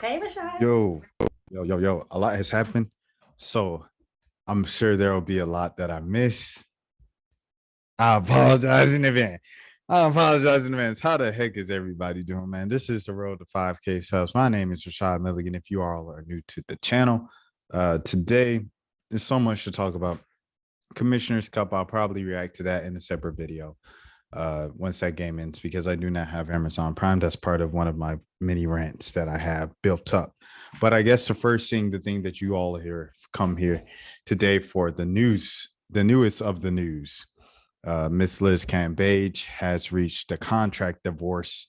Hey, Rashad. Yo, yo, a lot has happened. So I'm sure there will be a lot that I miss. I apologize in advance. I apologize in advance. How the heck is everybody doing, man? This is the Road to 5K Subs. My name is Rashad Milligan. If you all are new to the channel, today there's so much to talk about. Commissioner's Cup, I'll probably react to that in a separate video once that game ends because I do not have Amazon Prime. That's part of one of my mini rants that I have built up. But I guess the thing that you all here come here today for the news, the newest of the news. Miss Liz Cambage has reached a contract divorce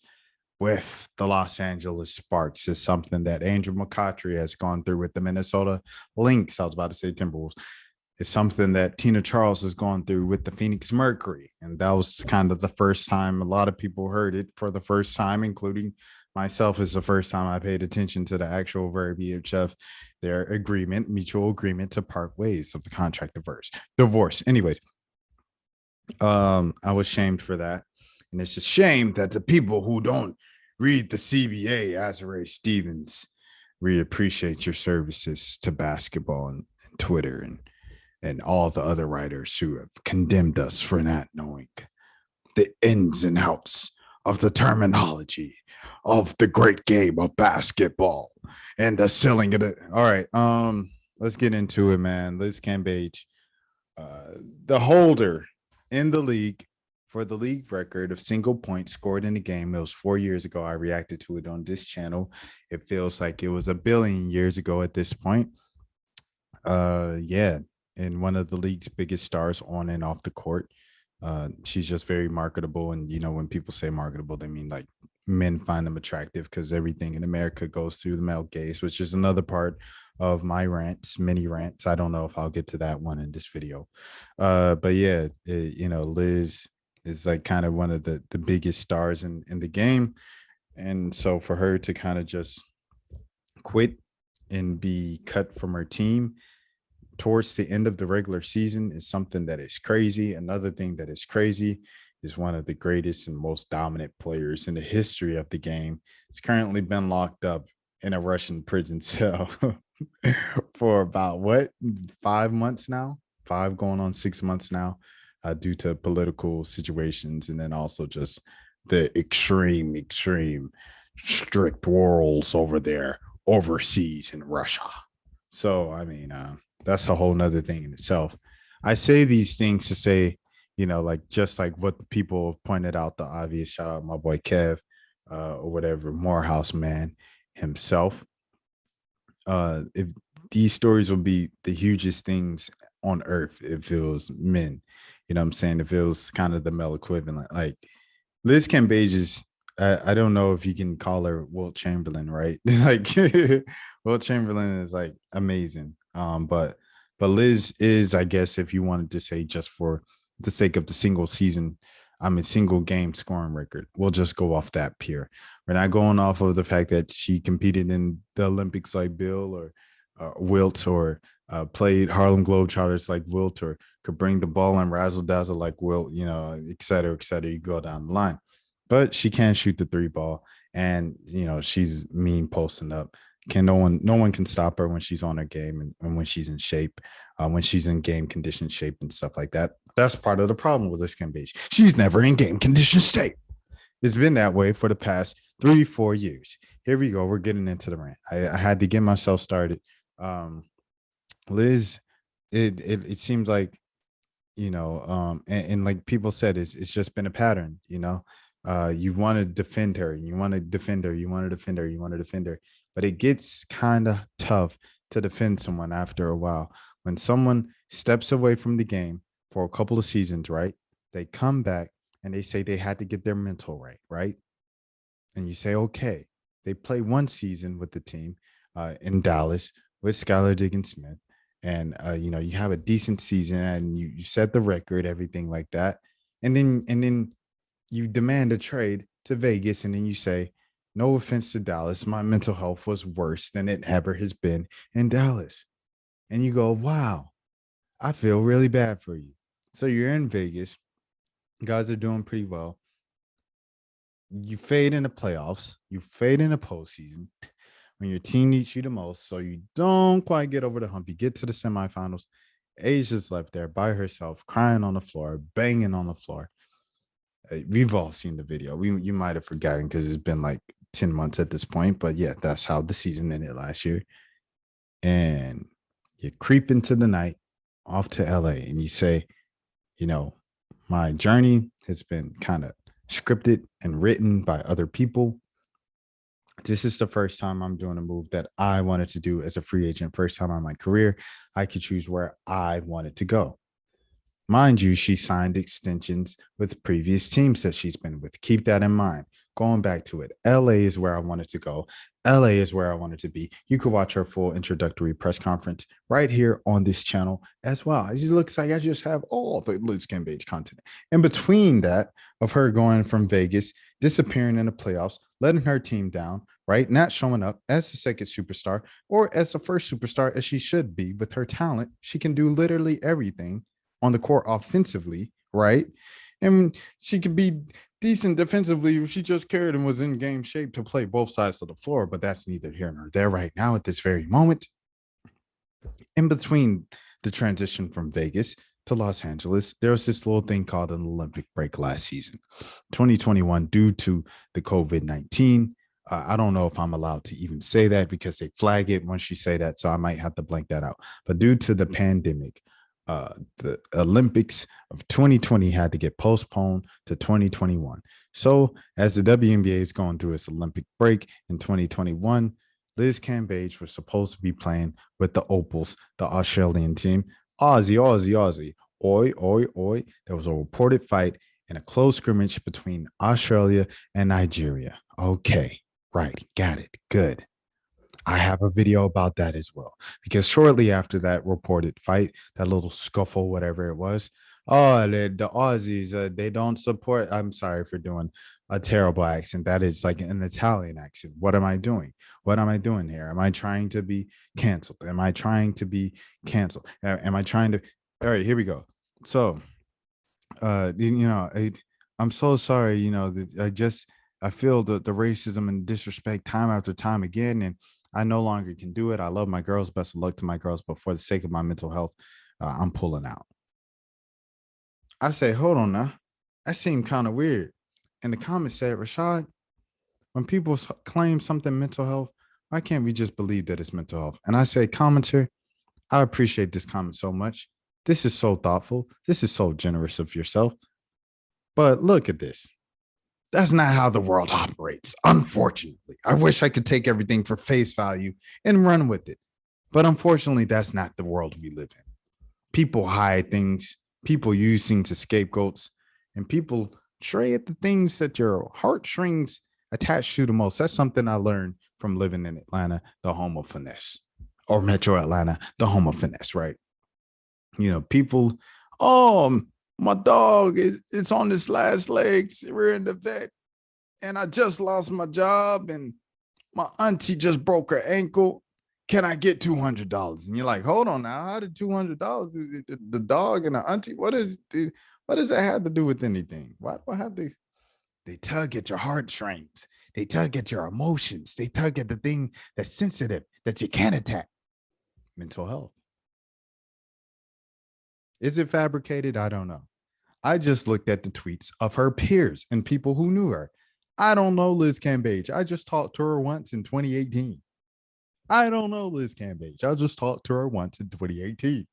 with the Los Angeles Sparks. Is something that Angel McCoughtry has gone through with the Minnesota Lynx. I was about to say Timberwolves. It's something that Tina Charles has gone through with the Phoenix Mercury. And that was kind of the first time a lot of people heard it for the first time, including myself. Is the first time I paid attention to the actual verbiage of their agreement, mutual agreement to part ways of the contract divorce. Anyways, I was shamed for that. And it's a shame that the people who don't read the CBA, Azare Stevens, we appreciate your services to basketball and Twitter and all the other writers who have condemned us for not knowing the ins and outs of the terminology of the great game of basketball and the selling of it. All right, let's get into it, man. Liz Cambage, the holder in the league for the league record of single points scored in a game. It was 4 years ago. I reacted to it on this channel. It feels like it was a billion years ago at this point. Yeah, and one of the league's biggest stars on and off the court. She's just very marketable. And, you know, when people say marketable, they mean like men find them attractive because everything in America goes through the male gaze, which is another part of my rants, mini rants. I don't know if I'll get to that one in this video. But yeah, you know, Liz is like kind of one of the biggest stars in the game. And so for her to kind of just quit and be cut from her team towards the end of the regular season is something that is crazy. Another thing that is crazy is one of the greatest and most dominant players in the history of the game. He's currently been locked up in a Russian prison cell for about what, 5 months now, 5 going on 6 months now, due to political situations and then also just the extreme strict rules over there overseas in Russia. So I mean, that's a whole nother thing in itself. I say these things to say, you know, like just like what the people have pointed out, the obvious. Shout out my boy Kev, or whatever, Morehouse man himself. If these stories will be the hugest things on earth if it was men, you know what I'm saying? If it was kind of the male equivalent, like Liz Cambage is, I don't know if you can call her Wilt Chamberlain, right? Like Wilt Chamberlain is like amazing. But Liz is, I guess, if you wanted to say just for the sake of the single season, I mean single game scoring record, we'll just go off that pure. We're not going off of the fact that she competed in the Olympics like Bill or Wilt or played Harlem Globetrotters like Wilt or could bring the ball and razzle dazzle like Wilt, you know, et cetera, et cetera. You go down the line, but she can shoot the three ball, and you know she's mean posting up. Can no one can stop her when she's on her game and when she's in shape, when she's in game condition shape and stuff like that. That's part of the problem with this Cambage. She's never in game condition state. It's been that way for the past 3-4 years. Here we go. We're getting into the rant. I had to get myself started. Um, Liz, it seems like, you know, and like people said, it's just been a pattern, you know. You want to defend her, you want to defend her, you want to defend her, you want to defend her, but it gets kind of tough to defend someone after a while. When someone steps away from the game for a couple of seasons, right? They come back and they say they had to get their mental right, right? And you say, okay, they play one season with the team in Dallas with Skylar Diggins Smith. And you know, you have a decent season and you set the record, everything like that. And then you demand a trade to Vegas, and then you say, no offense to Dallas, my mental health was worse than it ever has been in Dallas. And you go, wow, I feel really bad for you. So you're in Vegas, guys are doing pretty well. You fade in the playoffs, you fade in the postseason. when your team needs you the most, so you don't quite get over the hump. You get to the semifinals. Asia's left there by herself, crying on the floor, banging on the floor. We've all seen the video. You might have forgotten because it's been like 10 months at this point. But yeah, that's how the season ended last year. And you creep into the night off to LA and you say, you know, my journey has been kind of scripted and written by other people. This is the first time I'm doing a move that I wanted to do as a free agent. First time in my career, I could choose where I wanted to go. Mind you, she signed extensions with previous teams that she's been with. Keep that in mind. Going back to it, LA is where I wanted to go. LA is where I wanted to be. You could watch her full introductory press conference right here on this channel as well. It looks like I just have all the Liz Cambage content. In between that, of her going from Vegas, disappearing in the playoffs, letting her team down, right? Not showing up as the second superstar or as the first superstar as she should be with her talent. She can do literally everything on the court offensively, right? And she could be decent defensively if she just cared and was in game shape to play both sides of the floor, but that's neither here nor there right now at this very moment. In between the transition from Vegas to Los Angeles, there was this little thing called an Olympic break last season, 2021, due to the COVID-19. I don't know if I'm allowed to even say that because they flag it once you say that, so I might have to blank that out. But due to the pandemic, the Olympics of 2020 had to get postponed to 2021. So as the WNBA is going through its Olympic break in 2021, Liz Cambage was supposed to be playing with the Opals, the Australian team. Aussie. Oi, oi, oi. There was a reported fight in a close scrimmage between Australia and Nigeria. Okay, right. Got it. Good. I have a video about that as well, because shortly after that reported fight, that little scuffle, whatever it was, the Aussies, they don't support. I'm sorry for doing a terrible accent. That is like an Italian accent. What am I doing? What am I doing here? Am I trying to be canceled? Am I trying to be canceled? Am I trying to? All right, here we go. So, I'm so sorry. I feel the racism and disrespect time after time again, and I no longer can do it. I love my girls. Best of luck to my girls. But for the sake of my mental health, I'm pulling out. I say, hold on now. That seemed kind of weird. And the comment said, Rashad, when people claim something mental health, why can't we just believe that it's mental health? And I say, commenter, I appreciate this comment so much. This is so thoughtful. This is so generous of yourself. But look at this. That's not how the world operates, unfortunately. I wish I could take everything for face value and run with it. But unfortunately, that's not the world we live in. People hide things, people use things as scapegoats, and people stray at the things that your heartstrings attach to the most. That's something I learned from living in Atlanta, the home of finesse, or Metro Atlanta, the home of finesse, right? People, oh, my dog it's on its last legs. We're in the vet, and I just lost my job, and my auntie just broke her ankle. Can I get $200? And you're like, hold on now. How did $200? The dog and the auntie? What does that have to do with anything? What have they tug at your heartstrings? They tug at your emotions. They tug at the thing that's sensitive that you can't attack. Mental health. Is it fabricated? I don't know. I just looked at the tweets of her peers and people who knew her. I don't know Liz Cambage. I just talked to her once in 2018. I don't know Liz Cambage. I just talked to her once in 2018.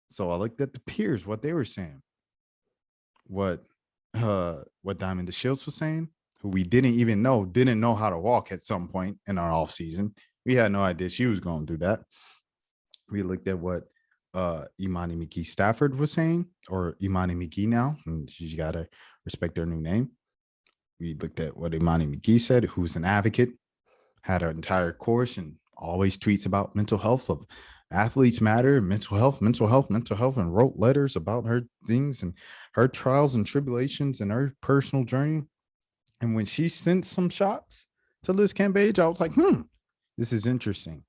So I looked at the peers, what they were saying. What Diamond DeShields was saying, who we didn't know how to walk at some point in our off season. We had no idea she was going to do that. We looked at what Imani McGee Stafford was saying, or Imani McGee now, and she's got to respect her new name. We looked at what Imani McGee said, who's an advocate, had an entire course and always tweets about mental health of athletes matter, mental health, and wrote letters about her things and her trials and tribulations and her personal journey. And when she sent some shots to Liz Cambage, I was like, this is interesting.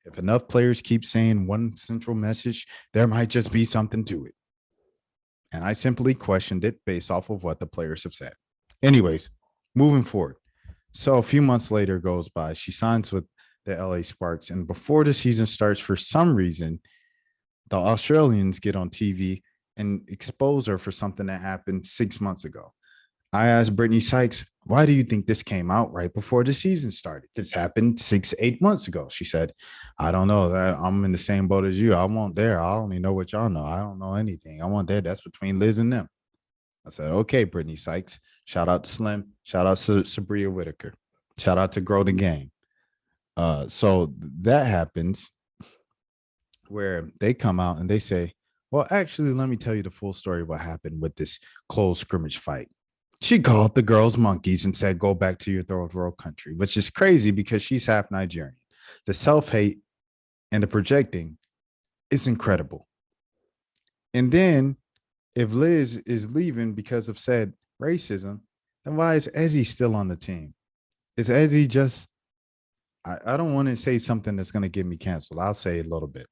If enough players keep saying one central message, there might just be something to it. And I simply questioned it based off of what the players have said. Anyways, moving forward. So a few months later goes by. She signs with the LA Sparks. And before the season starts, for some reason, the Australians get on TV and expose her for something that happened 6 months ago. I asked Brittany Sykes, why do you think this came out right before the season started? This happened 6, 8 months ago. She said, I don't know. I'm in the same boat as you. I won't dare. I only know what y'all know. I don't know anything. I want there. That's between Liz and them. I said, okay, Brittany Sykes. Shout out to Slim. Shout out to Sabria Whitaker. Shout out to Grow the Game. So that happens where they come out and they say, well, actually, let me tell you the full story of what happened with this closed scrimmage fight. She called the girls monkeys and said, go back to your third world country, which is crazy because she's half Nigerian. The self-hate and the projecting is incredible. And then if Liz is leaving because of said racism, then why is Ezzy still on the team? Is Ezzy just, I don't want to say something that's going to get me canceled. I'll say a little bit.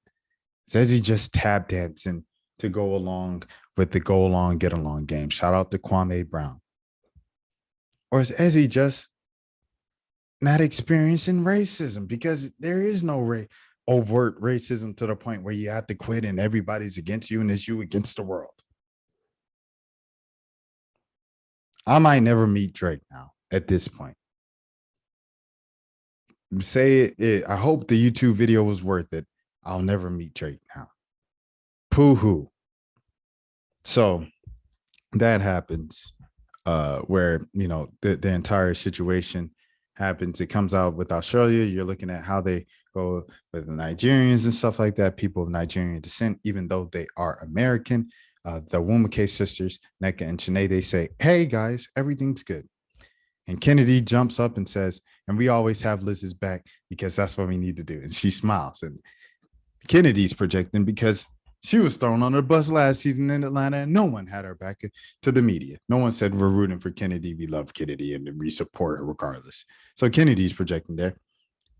Is Ezzy just tap dancing to go along with the go along, get along game? Shout out to Kwame Brown. Or is Ezzy just not experiencing racism? Because there is no overt racism to the point where you have to quit and everybody's against you and it's you against the world. I might never meet Drake now at this point. Say it, I hope the YouTube video was worth it. I'll never meet Drake now. Pooh-hoo. So that happens. Where the entire situation happens. It comes out with Australia. You're looking at how they go with the Nigerians and stuff like that. People of Nigerian descent, even though they are American. The Wumake sisters, Neka and Chene, they say, "Hey guys, everything's good." And Kennedy jumps up and says, "And we always have Liz's back because that's what we need to do." And she smiles. And Kennedy's projecting because she was thrown on the bus last season in Atlanta, and no one had her back to the media. No one said we're rooting for Kennedy. We love Kennedy, and we support her regardless. So Kennedy's projecting there.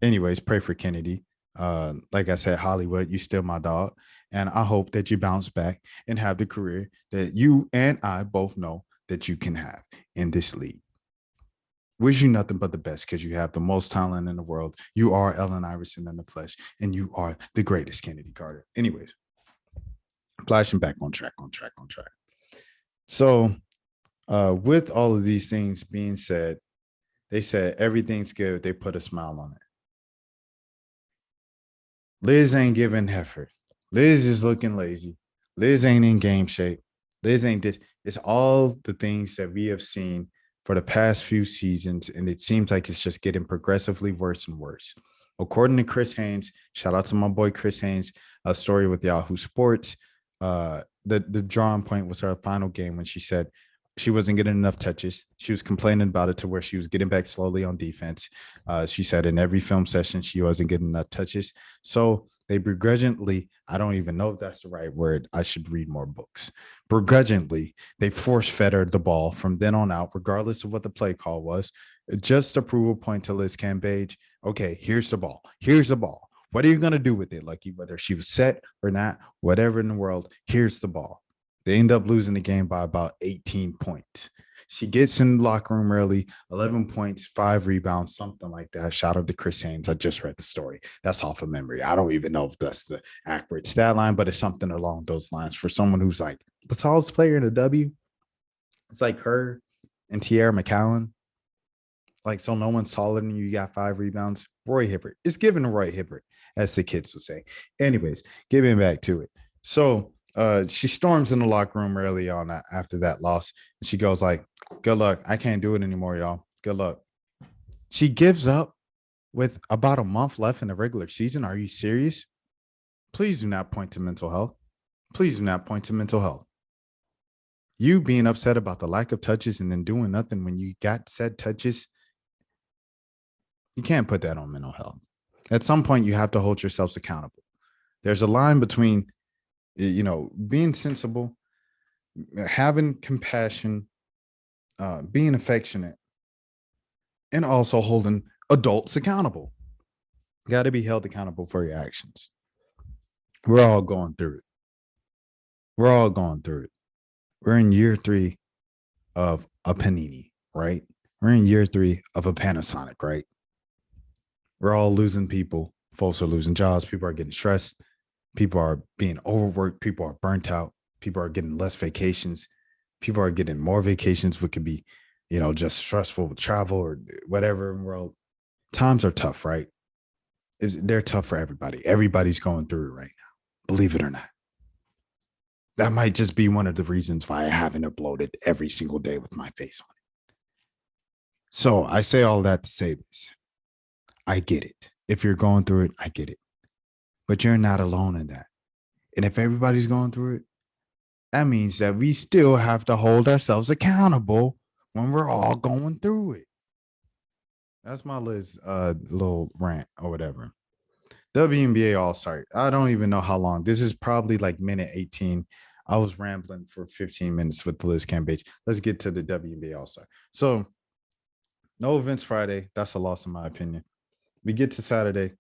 Anyways, pray for Kennedy. Like I said, Hollywood, you still my dog, and I hope that you bounce back and have the career that you and I both know that you can have in this league. Wish you nothing but the best because you have the most talent in the world. You are Ellen Iverson in the flesh, and you are the greatest Kennedy Carter. Anyways, flashing back on track. So with all of these things being said, they said everything's good. They put a smile on it. Liz ain't giving effort. Liz is looking lazy. Liz ain't in game shape. Liz ain't this. It's all the things that we have seen for the past few seasons, and it seems like it's just getting progressively worse and worse. According to Chris Haynes, shout out to my boy Chris Haynes, a story with Yahoo Sports. The drawing point was her final game when she said she wasn't getting enough touches. She was complaining about it to where she was getting back slowly on defense. She said in every film session she wasn't getting enough touches. So they begrudgingly, I don't even know if that's the right word. I should read more books. Begrudgingly, they force fed her the ball from then on out, regardless of what the play call was. Just to prove a point to Liz Cambage. Okay, here's the ball. Here's the ball. What are you going to do with it? Like whether she was set or not, whatever in the world, here's the ball. They end up losing the game by about 18 points. She gets in the locker room early, 11 points, 5 rebounds, something like that. Shout out to Chris Haynes. I just read the story. That's off of memory. I don't even know if that's the accurate stat line, but it's something along those lines for someone who's like the tallest player in the W. It's like her and Tierra McCowan. Like, so no one's taller than you. You got 5 rebounds. Roy Hibbert. It's given to Roy Hibbert, as the kids would say. Anyways, getting back to it. So she storms in the locker room early on after that loss. And she goes like, good luck. I can't do it anymore, y'all. Good luck. She gives up with about a month left in the regular season. Are you serious? Please do not point to mental health. Please do not point to mental health. You being upset about the lack of touches and then doing nothing when you got said touches, you can't put that on mental health. At some point, you have to hold yourselves accountable. There's a line between, being sensible, having compassion, being affectionate, and also holding adults accountable. You got to be held accountable for your actions. We're all going through it. We're all going through it. We're in year 3 of a panini, right? We're in year 3 of a Panasonic, right? We're all losing people. Folks are losing jobs. People are getting stressed. People are being overworked. People are burnt out. People are getting less vacations. People are getting more vacations, which could be, just stressful with travel or whatever in the world. Times are tough, right? They're tough for everybody. Everybody's going through it right now. Believe it or not. That might just be one of the reasons why I haven't uploaded every single day with my face on it. So I say all that to say this. I get it. If you're going through it, I get it. But you're not alone in that. And if everybody's going through it, that means that we still have to hold ourselves accountable when we're all going through it. That's my little rant or whatever. WNBA All-Star. I don't even know how long. This is probably like minute 18. I was rambling for 15 minutes with the Liz Cambage. Let's get to the WNBA All-Star. So, no events Friday. That's a loss in my opinion. We get to Saturday.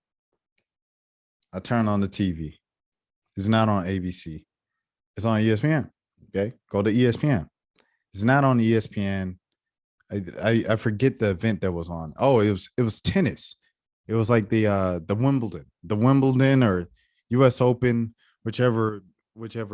I turn on the TV. It's not on ABC. It's on ESPN. Okay. Go to ESPN. It's not on ESPN. I forget the event that was on. Oh, it was tennis. It was like the Wimbledon or US Open, whichever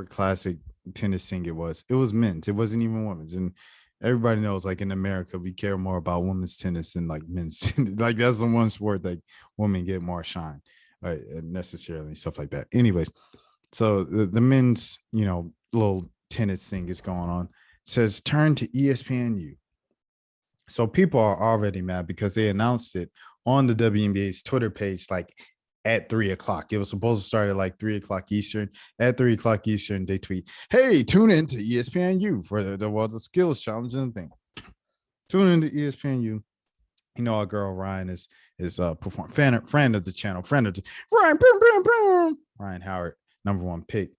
classic tennis thing it was. It was men's. It wasn't even women's. And everybody knows, like in America, we care more about women's tennis than like men's tennis. Like that's the one sport that women get more shine, right? Necessarily and stuff like that. Anyways, so the men's, little tennis thing is going on. It says turn to ESPNU. So people are already mad because they announced it on the WNBA's Twitter page like at 3 o'clock. It was supposed to start at like 3 o'clock Eastern. At 3 o'clock Eastern, they tweet, "Hey, tune in to ESPNU for the skills challenge and thing. Tune in to ESPNU." Our girl Ryan is perform friend of the channel, Ryan Howard, number 1 pick,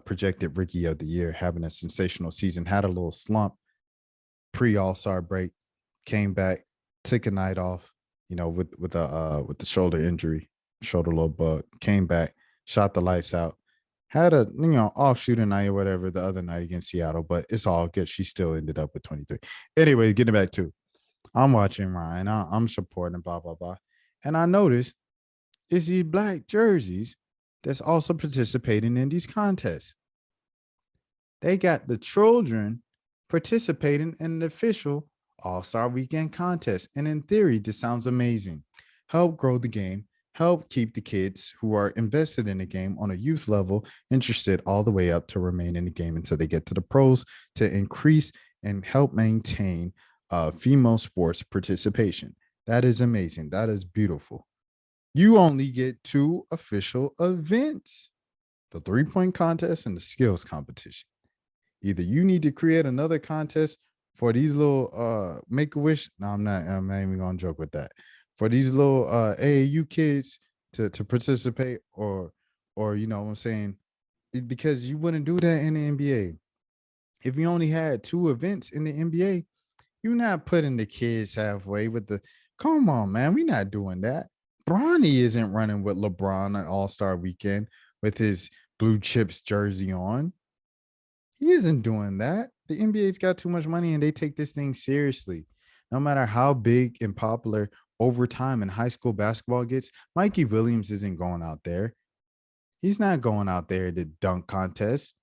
projected rookie of the year, having a sensational season. Had a little slump pre All-Star break, came back, took a night off, with the shoulder injury, shoulder low bug, came back, shot the lights out, had a off shooting night or whatever the other night against Seattle, but it's all good. She still ended up with 23. Anyway, getting back to, I'm watching Ryan, I'm supporting blah blah blah, and I noticed it's these black jerseys that's also participating in these contests. They got the children participating in an official All-Star Weekend contest. And in theory, this sounds amazing. Help grow the game, help keep the kids who are invested in the game on a youth level interested all the way up to remain in the game until they get to the pros, to increase and help maintain female sports participation. That is amazing. That is beautiful. You only get 2 official events, the 3-point contest and the skills competition. Either you need to create another contest for these little Make-A-Wish. No, I'm not even gonna joke with that. For these little AAU kids to participate, or you know what I'm saying? Because you wouldn't do that in the NBA. If you only had 2 events in the NBA, you're not putting the kids halfway with the, come on, man. We're not doing that. Bronny isn't running with LeBron on All-Star Weekend with his blue chips jersey on. He isn't doing that. The NBA's got too much money and they take this thing seriously. No matter how big and popular over time in high school basketball gets, Mikey Williams isn't going out there. He's not going out there to dunk contest.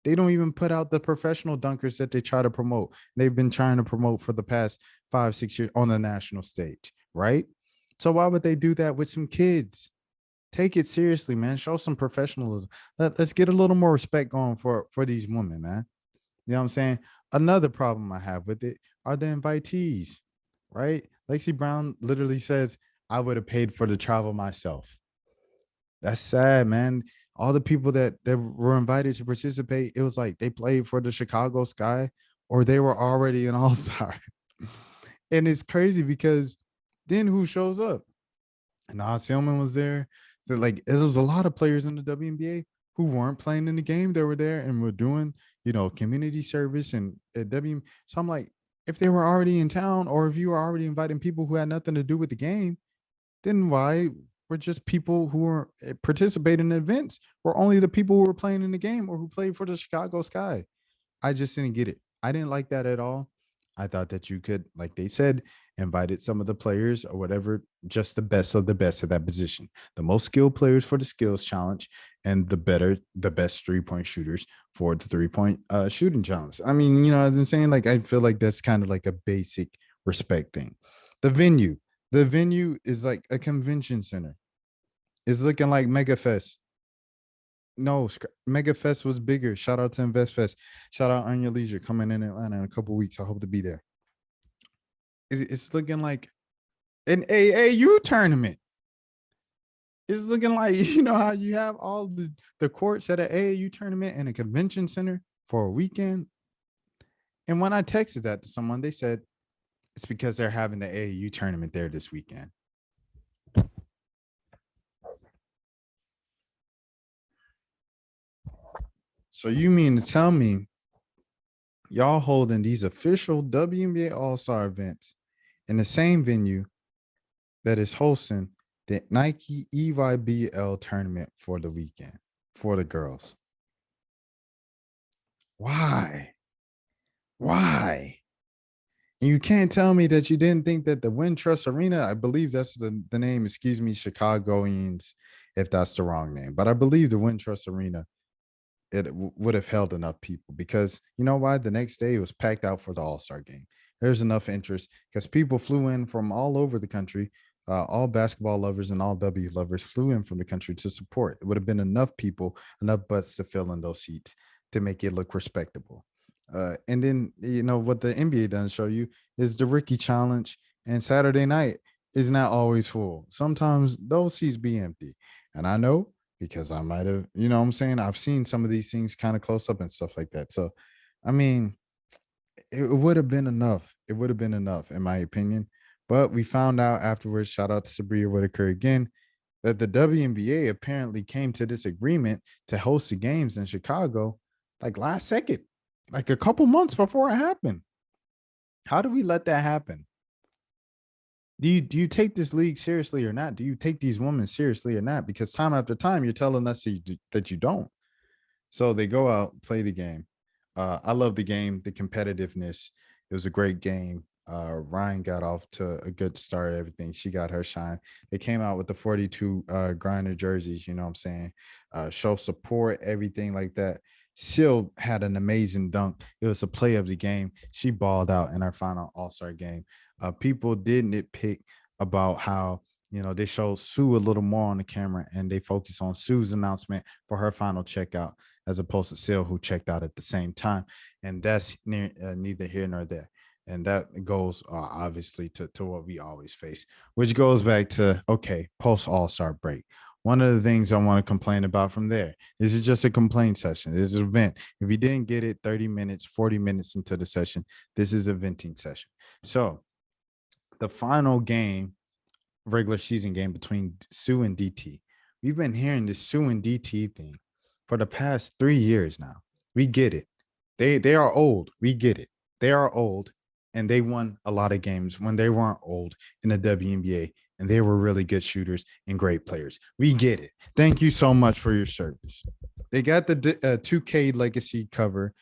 They don't even put out the professional dunkers that they try to promote. They've been trying to promote for the past 5-6 years on the national stage, right? So why would they do that with some kids? Take it seriously, man. Show some professionalism. Let's get a little more respect going for these women, man. You know what I'm saying? Another problem I have with it are the invitees, right? Lexi Brown literally says, I would have paid for the travel myself. That's sad, man. All the people that were invited to participate, it was like they played for the Chicago Sky or they were already an all-star. And it's crazy because then who shows up? Nas Hillman was there. So like there was a lot of players in the WNBA who weren't playing in the game. They were there and were doing, community service and So I'm like, if they were already in town or if you were already inviting people who had nothing to do with the game, then why were just people who were participating in events were only the people who were playing in the game or who played for the Chicago Sky? I just didn't get it. I didn't like that at all. I thought that you could, like they said, invited some of the players or whatever, just the best of the best at that position, the most skilled players for the skills challenge, and the best 3-point shooters for the 3-point shooting challenge. I mean, as I'm saying, like I feel like that's kind of like a basic respect thing. The venue, the venue is like a convention center. It's looking like MegaFest. No, MegaFest was bigger. Shout out to InvestFest. Shout out on your leisure coming in Atlanta in a couple weeks. I hope to be there. It's looking like an AAU tournament. It's looking like how you have all the courts at an AAU tournament and a convention center for a weekend. And when I texted that to someone, they said it's because they're having the AAU tournament there this weekend. So you mean to tell me y'all holding these official WNBA All-Star events in the same venue that is hosting the Nike EYBL tournament for the weekend for the girls? Why? Why? And you can't tell me that you didn't think that the Wintrust Arena, I believe that's the name, excuse me, Chicagoans, if that's the wrong name, but I believe the Wintrust Arena, it would have held enough people because you know why? The next day it was packed out for the All-Star game. There's enough interest because people flew in from all over the country. All basketball lovers and all W lovers flew in from the country to support. It would have been enough people, enough butts to fill in those seats to make it look respectable. And then what the NBA doesn't show you is the Ricky Challenge and Saturday night is not always full. Sometimes those seats be empty, and I know because I might have, what I'm saying? I've seen some of these things kind of close up and stuff like that. So, I mean, it would have been enough. It would have been enough, in my opinion. But we found out afterwards, shout out to Sabria Whitaker again, that the WNBA apparently came to this agreement to host the games in Chicago like last second, like a couple months before it happened. How do we let that happen? Do you take this league seriously or not? Do you take these women seriously or not? Because time after time, you're telling us that you don't. So they go out, play the game. I love the game, the competitiveness. It was a great game. Ryan got off to a good start, everything. She got her shine. They came out with the 42 grinder jerseys, you know what I'm saying? Show support, everything like that. Still had an amazing dunk. It was a play of the game. She balled out in our final All-Star game. People did nitpick about how they showed Sue a little more on the camera and they focus on Sue's announcement for her final checkout as opposed to Sil, who checked out at the same time. And that's neither here nor there. And that goes obviously to what we always face, which goes back to, okay, post All-Star break. One of the things I want to complain about from there, this is just a complaint session. This is an event. If you didn't get it 30 minutes, 40 minutes into the session, this is a venting session. So the final game, regular season game between Sue and DT. We've been hearing this Sue and DT thing for the past 3 years now. We get it. They are old. We get it. They are old, and they won a lot of games when they weren't old in the WNBA, and they were really good shooters and great players. We get it. Thank you so much for your service. They got the 2K legacy cover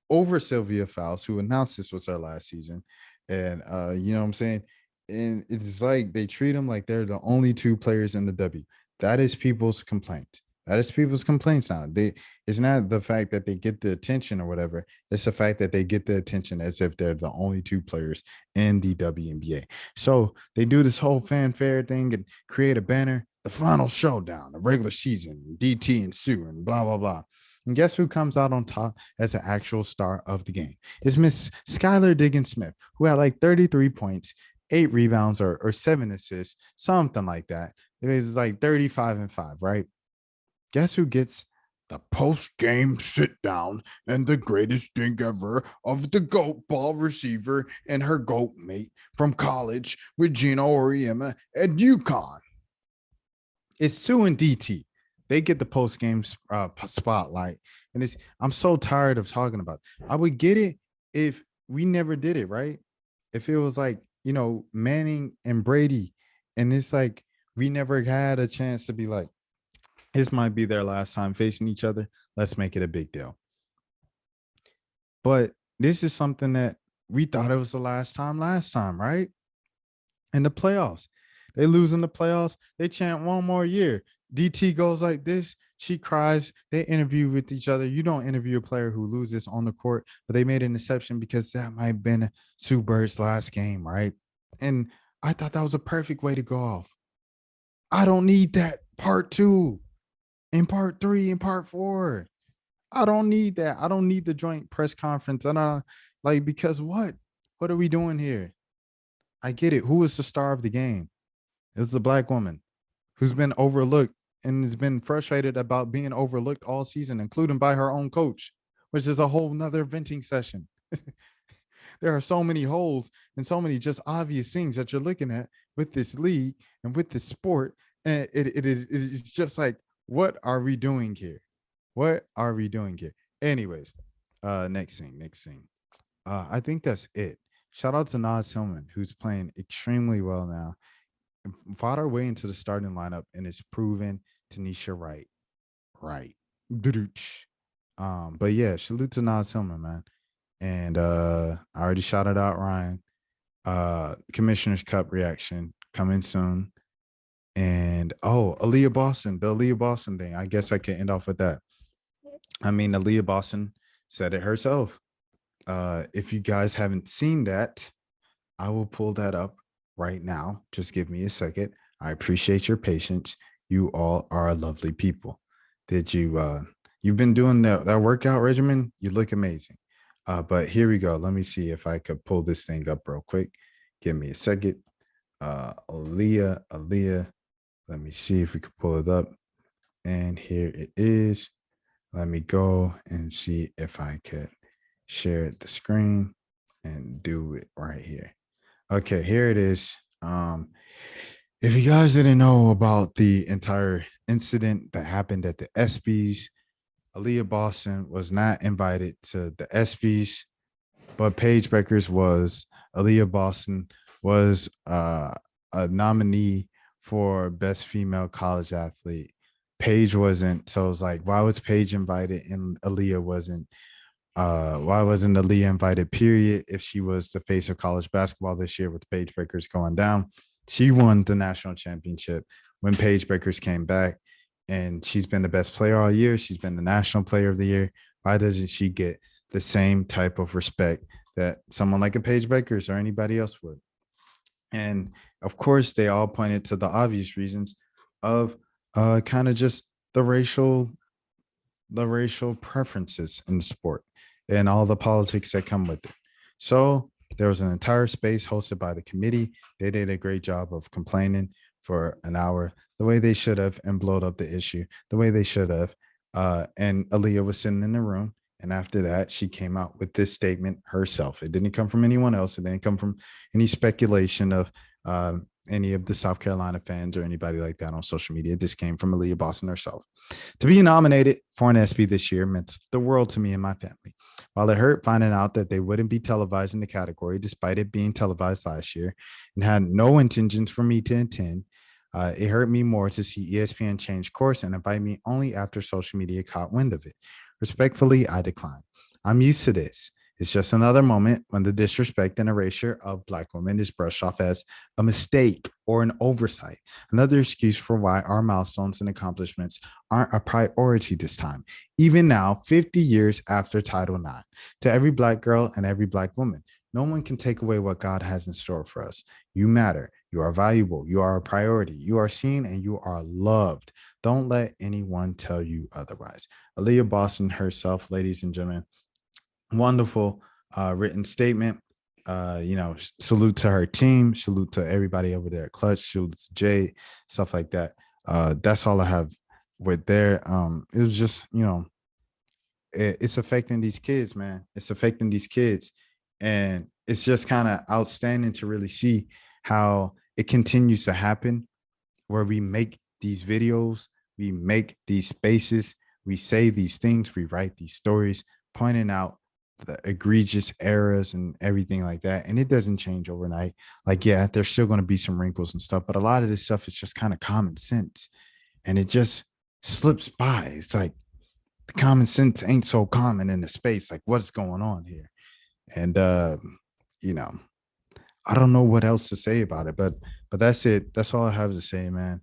over Sylvia Fowles, who announced this was her last season. And you know what I'm saying? And it's like they treat them like they're the only two players in the W. That is people's complaint. That is people's complaints now. It's not the fact that they get the attention or whatever. It's the fact that they get the attention as if they're the only two players in the WNBA. So they do this whole fanfare thing and create a banner, the final showdown, the regular season, DT and Sue and blah, blah, blah. And guess who comes out on top as an actual star of the game? It's Miss Skylar Diggins Smith, who had like 33 points, 8 rebounds or 7 assists, something like that. It is like 35-5, right? Guess who gets the post-game sit-down and the greatest thing ever of the GOAT ball receiver and her GOAT mate from college with Gina Oriema at UConn? It's Sue and DT. They get the post-game spotlight. And I'm so tired of talking about it. I would get it if we never did it, right? If it was like, Manning and Brady, and it's like we never had a chance to be like, this might be their last time facing each other. Let's make it a big deal. But this is something that we thought it was the last time, right? in the playoffs. They lose in the playoffs. They chant one more year. DT goes like this. She cries. They interview with each other. You don't interview a player who loses on the court, but they made an exception because that might have been Sue Bird's last game, right? And I thought that was a perfect way to go off. I don't need that part two and part three and part four. I don't need that. I don't need the joint press conference. I don't like because what? What are we doing here? I get it. Who was the star of the game? It was the black woman who's been overlooked and has been frustrated about being overlooked all season, including by her own coach, which is a whole nother venting session. There are so many holes and so many just obvious things that you're looking at with this league and with this sport. And it's just like, what are we doing here? What are we doing here? Anyways, next thing. I think that's it. Shout out to Nas Hillman, who's playing extremely well now. Fought our way into the starting lineup and it's proven Tanisha right. But yeah, salute to Nas Hillman, man. And I already shouted out Ryan. Commissioner's Cup reaction coming soon. And Aliyah Boston, the Aliyah Boston thing. I guess I can end off with that. I mean, Aliyah Boston said it herself. If you guys haven't seen that, I will pull that up right now. Just give me a second. I appreciate your patience. You all are lovely people. Did you've been doing that workout regimen? You look amazing. But here we go. Let me see if I could pull this thing up real quick. Give me a second. Aliyah. Let me see if we can pull it up. And here it is. Let me go and see if I could share the screen and do it right here. Okay, here it is. If you guys didn't know about the entire incident that happened at the ESPYs, Aliyah Boston was not invited to the ESPYs, but Paige Beckers was. Aliyah Boston was a nominee for Best Female College Athlete. Paige wasn't. So it was like, why was Paige invited and Aliyah wasn't? Why wasn't Aliyah invited, period, if she was the face of college basketball this year with Paige Beckers going down? She won the national championship when Paige Beckers came back, and she's been the best player all year. She's been the national player of the year. Why doesn't she get the same type of respect that someone like a Paige Beckers or anybody else would? And of course, they all pointed to the obvious reasons of kind of just the racial preferences in the sport and all the politics that come with it. So there was an entire space hosted by the committee. They did a great job of complaining for an hour the way they should have and blowed up the issue the way they should have. And Aliyah was sitting in the room. And after that, she came out with this statement herself. It didn't come from anyone else. It didn't come from any speculation of any of the South Carolina fans or anybody like that on social media. This came from Aliyah Boston herself. To be nominated for an ESPY this year meant the world to me and my family. While it hurt finding out that they wouldn't be televised in the category, despite it being televised last year, and had no intentions for me to attend, it hurt me more to see ESPN change course and invite me only after social media caught wind of it. Respectfully, I declined. I'm used to this. It's just another moment when the disrespect and erasure of Black women is brushed off as a mistake or an oversight. Another excuse for why our milestones and accomplishments aren't a priority this time, even now, 50 years after Title IX. To every Black girl and every Black woman, no one can take away what God has in store for us. You matter. You are valuable. You are a priority. You are seen and you are loved. Don't let anyone tell you otherwise. Aliyah Boston herself, ladies and gentlemen, wonderful written statement. Salute to her team, salute to everybody over there at Clutch, salute to Jay, stuff like that. That's all I have with there. It was just, it's affecting these kids, man. It's affecting these kids. And it's just kind of outstanding to really see how it continues to happen where we make these videos, we make these spaces, we say these things, we write these stories, pointing out the egregious errors and everything like that. And it doesn't change overnight. Like, yeah, there's still going to be some wrinkles and stuff, but a lot of this stuff is just kind of common sense. And it just slips by. It's like the common sense ain't so common in the space. Like, what's going on here? And, I don't know what else to say about it, but that's it. That's all I have to say, man.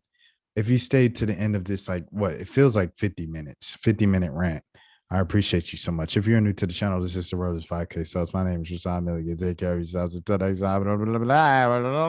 If you stayed to the end of this, like what it feels like 50 minutes, 50-minute rant. I appreciate you so much. If you're new to the channel, this is the Brothers 5K Subs. My name is Rashawn Miller. Take care of yourselves until next time.